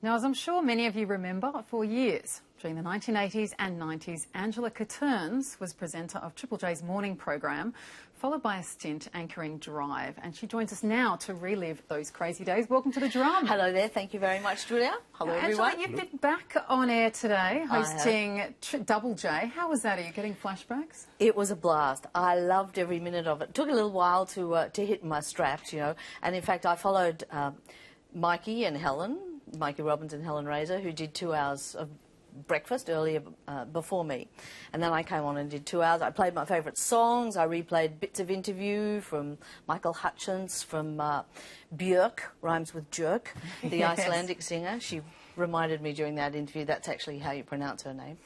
Now, as I'm sure many of you remember, for years, during the 1980s and 90s, Angela Catterns was presenter of Triple J's morning program, followed by a stint anchoring Drive. And she joins us now to relive those crazy days. Welcome to the drama. Hello there. Thank you very much, Julia. Hello, everyone. Angela, you've been back on air today, hosting Double J. How was that? Are you getting flashbacks? It was a blast. I loved every minute of it. It took a little while to hit my straps, you know. And, in fact, I followed Mikey and Helen, Mikey Robbins and Helen Razor, who did 2 hours of breakfast earlier before me, and then I came on and did 2 hours. I played my favourite songs. I replayed bits of interview from Michael Hutchence, from Björk, rhymes with jerk, the Icelandic singer. She reminded me during that interview that's actually how you pronounce her name.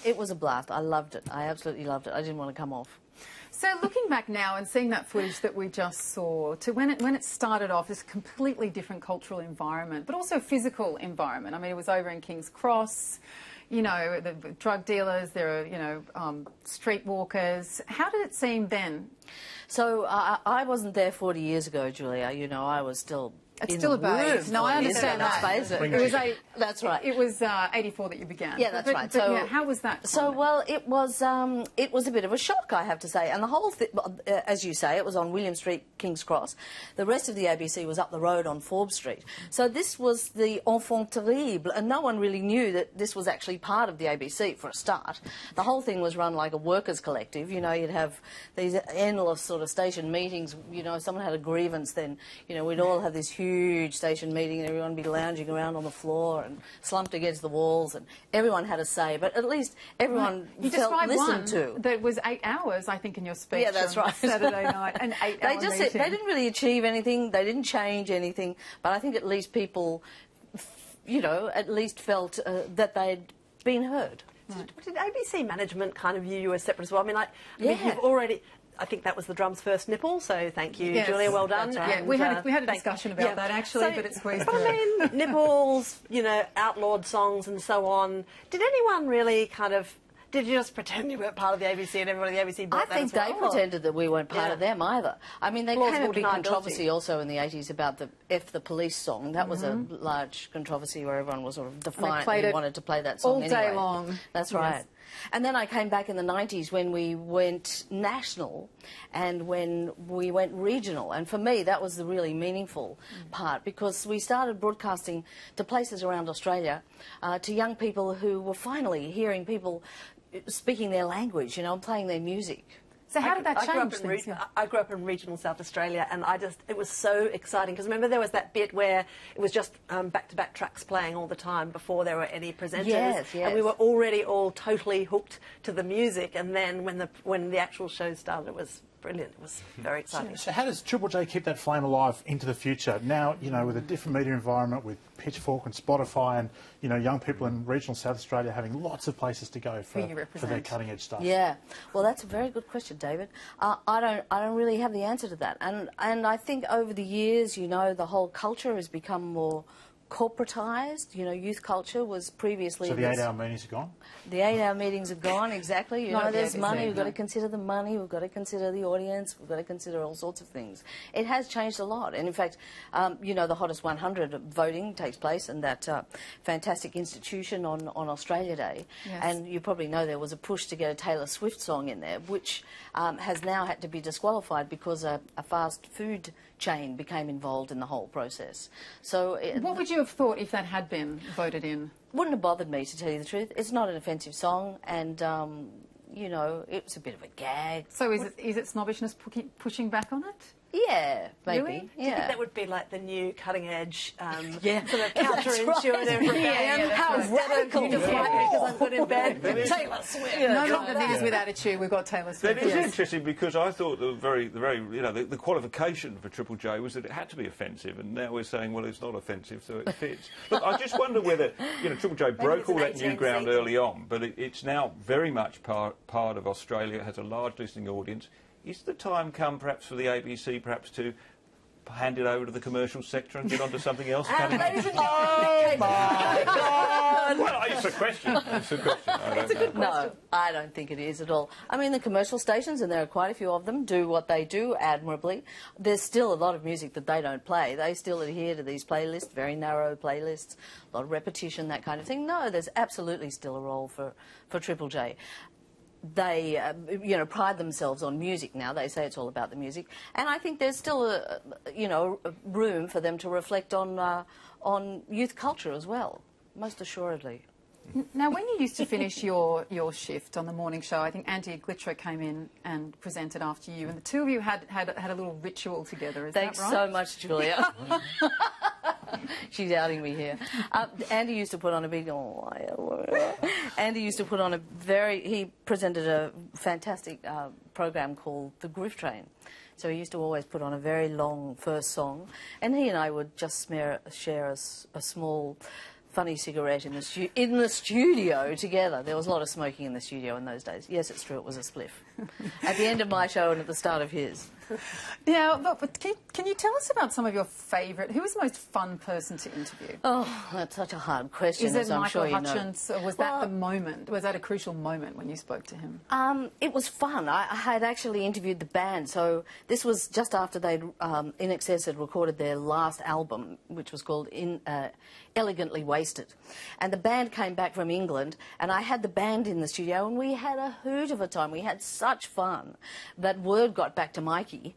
It was a blast. I loved it. I absolutely loved it. I didn't want to come off. So looking back now and seeing that footage that we just saw, to when it started off, this completely different cultural environment, but also physical environment. I mean, it was over in King's Cross, you know, the drug dealers, there are, you know, streetwalkers. How did it seem then? So I wasn't there 40 years ago, Julia. You know, I was still... It's still a base. No, I understand that. That's right. It was 84 that you began. Yeah, that's right. So yeah, how was that? So well, it was a bit of a shock, I have to say. And the whole thing, as you say, it was on William Street, King's Cross. The rest of the ABC was up the road on Forbes Street. So this was the enfant terrible, and no one really knew that this was actually part of the ABC for a start. The whole thing was run like a workers' collective. You know, you'd have these endless sort of station meetings. You know, if someone had a grievance, then you know we'd all have this huge station meeting and everyone would be lounging around on the floor and slumped against the walls, and everyone had a say, but at least everyone felt listened to. That was 8 hours, I think, in your speech. Yeah, that's right. Saturday night, an 8-hour meeting. They didn't really achieve anything, they didn't change anything, but I think at least people, you know, at least felt that they'd been heard. Right. Did ABC management kind of view you as separate as well? I mean, you've already... I think that was the drum's first nipple, so thank you, yes, Julia, well done. Right. Yeah, we had a discussion about that, actually, but it's squeezed through. I mean, nipples, you know, outlawed songs and so on. Did anyone really kind of... Did you just pretend you weren't part of the ABC and everybody at the ABC bought that as well? I think they pretended that we weren't part of them either. I mean, there came a big controversy also in the 80s about the F the Police song. That was a large controversy where everyone was sort of defiant and wanted to play that song all day long. That's right. Yes. And then I came back in the 90s when we went national and when we went regional. And for me, that was the really meaningful part, because we started broadcasting to places around Australia, to young people who were finally hearing people speaking their language, you know, and playing their music. So how did that change things? I grew up in regional South Australia, and it was so exciting, because remember there was that bit where it was just back-to-back tracks playing all the time before there were any presenters. Yes, yes. And we were already all totally hooked to the music, and then when the actual show started, it was brilliant. It was very exciting. So how does Triple J keep that flame alive into the future? Now, you know, with a different media environment, with Pitchfork and Spotify, and, you know, young people in regional South Australia having lots of places to go for their cutting-edge stuff. Yeah. Well, that's a very good question, David. I don't really have the answer to that. And I think over the years, you know, the whole culture has become more corporatised. You know, youth culture was previously... So the 8-hour meetings are gone? The 8-hour meetings are gone, exactly. You know, there's money. We've got to consider the money. We've got to consider the audience. We've got to consider all sorts of things. It has changed a lot. And, in fact, you know, the Hottest 100 voting takes place in that fantastic institution on Australia Day. Yes. And you probably know there was a push to get a Taylor Swift song in there, which has now had to be disqualified because a fast food chain became involved in the whole process. So what would you have thought if that had been voted in? Wouldn't have bothered me, to tell you the truth. It's not an offensive song, and you know, it's a bit of a gag. So is it snobbishness pushing back on it? Yeah, maybe. Really? Do you think that would be like the new cutting-edge sort of counterintuitive rebellion? How radical! You just like me because I'm good in bed. Taylor Swift. No longer niggas with attitude. We've got Taylor Swift. That is interesting, because I thought the qualification for Triple J was that it had to be offensive, and now we're saying, well, it's not offensive, so it fits. Look, I just wonder whether, you know, Triple J broke all that new ground early on, but it's now very much part of Australia. It has a large listening audience. Is the time come, perhaps, for the ABC, perhaps, to hand it over to the commercial sector and get onto something else? Oh, my God! Well, It's a question. It's a question. It's a good question. No, I don't think it is at all. I mean, the commercial stations, and there are quite a few of them, do what they do admirably. There's still a lot of music that they don't play. They still adhere to these playlists, very narrow playlists, a lot of repetition, that kind of thing. No, there's absolutely still a role for Triple J. They, pride themselves on music now. They say it's all about the music, and I think there's still room for them to reflect on youth culture as well, most assuredly. Now, when you used to finish your shift on the morning show, I think Andy Glitcher came in and presented after you, and the two of you had a little ritual together. Is Thanks that right? so much, Julia. She's outing me here. Andy used to put on a big... Andy used to put on he presented a fantastic program called The Griff Train. So he used to always put on a very long first song, and he and I would just share a small funny cigarette in the studio together. There was a lot of smoking in the studio in those days. Yes, it's true, it was a spliff. At the end of my show and at the start of his. Now, but can you tell us about some of your favourite... Who was the most fun person to interview? Oh, that's such a hard question. Is it I'm Michael sure Hutchence, or was that the moment? Was that a crucial moment when you spoke to him? It was fun. I had actually interviewed the band, so this was just after they'd, In Excess had recorded their last album, which was called Elegantly Wasted. And the band came back from England, and I had the band in the studio, and we had a hoot of a time. We had such fun that word got back to Mikey,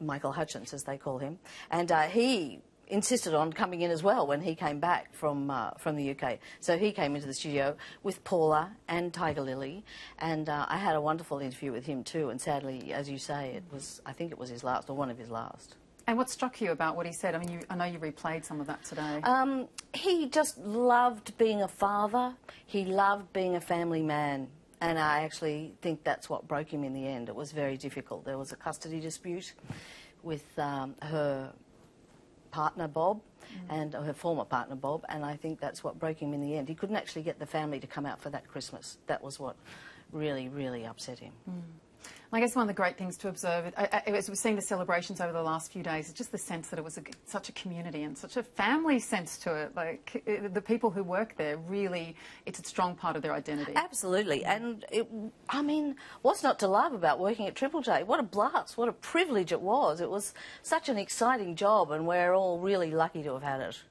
Michael Hutchence, as they call him, and he insisted on coming in as well when he came back from the UK. So he came into the studio with Paula and Tiger Lily, and I had a wonderful interview with him too, and sadly, as you say, I think it was his last, or one of his last. And what struck you about what he said? I mean, I know you replayed some of that today. He just loved being a father. He loved being a family man. And I actually think that's what broke him in the end. It was very difficult. There was a custody dispute with her partner, Bob, and her former partner, Bob, and I think that's what broke him in the end. He couldn't actually get the family to come out for that Christmas. That was what really, really upset him. I guess one of the great things to observe, as we've seen the celebrations over the last few days, is just the sense that it was such a community and such a family sense to it. Like, the people who work there, really, it's a strong part of their identity. Absolutely. And, I mean, what's not to love about working at Triple J? What a blast, what a privilege it was. It was such an exciting job, and we're all really lucky to have had it.